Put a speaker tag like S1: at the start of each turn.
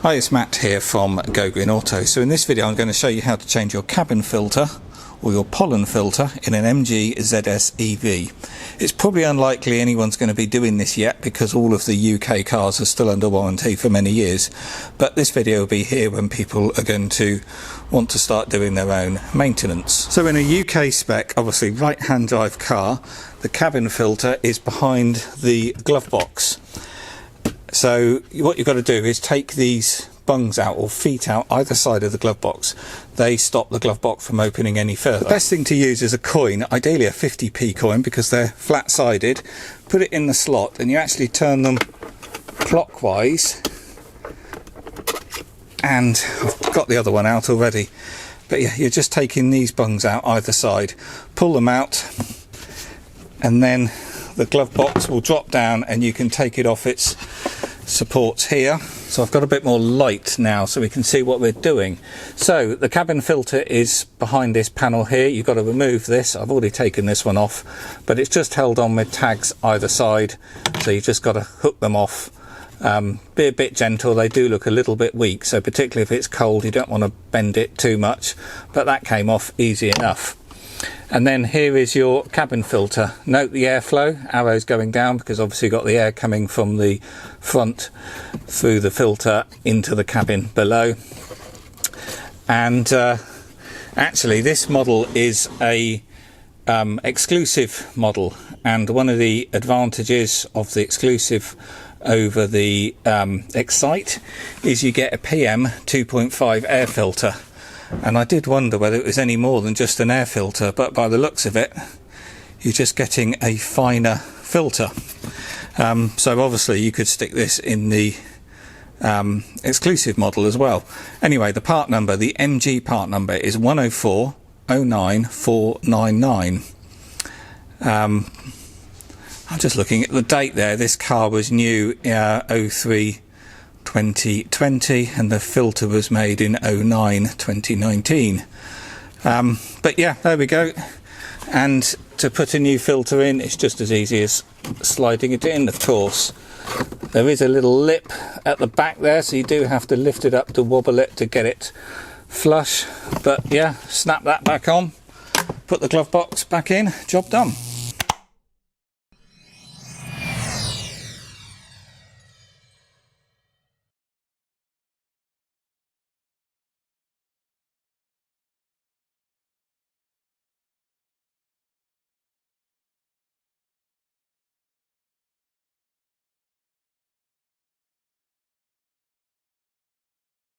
S1: Hi, it's Matt here from Go Green Auto. So in this video I'm going to show you how to change your cabin filter or your pollen filter in an MG ZS EV. It's probably unlikely anyone's going to be doing this yet because all of the UK cars are still under warranty for many years, but this video will be here when people are going to want to start doing their own maintenance. So in a UK spec, obviously right hand drive car, the cabin filter is behind the glove box. So what you've got to do is take these bungs out or feet out either side of the glove box. They stop the glove box from opening any further. The best thing to use is a coin, ideally a 50p coin because they're flat sided. Put it in the slot and you actually turn them clockwise, and I've got the other one out already, but yeah, you're just taking these bungs out either side, pull them out, and then the glove box will drop down and you can take it off its supports here. So I've got a bit more light now so we can see what we're doing. So the cabin filter is behind this panel here. You've got to remove this. I've already taken this one off, but it's just held on with tags either side, so you've just got to hook them off. Be a bit gentle, they do look a little bit weak, so particularly if it's cold you don't want to bend it too much, but that came off easy enough. And then here is your cabin filter. Note the airflow, arrows going down because obviously you've got the air coming from the front through the filter into the cabin below. And actually this model is a exclusive model, and one of the advantages of the exclusive over the Excite is you get a PM 2.5 air filter. And I did wonder whether it was any more than just an air filter, but by the looks of it you're just getting a finer filter. So obviously you could stick this in the exclusive model as well. Anyway, the part number, the MG part number is 10409499. I'm just looking at the date there. This car was new 03 2020 and the filter was made in 09 2019. But yeah, there we go. And to put a new filter in, it's just as easy as sliding it in, of course. There is a little lip at the back there, so you do have to lift it up to wobble it to get it flush. But yeah, snap that back on, put the glove box back in, job done.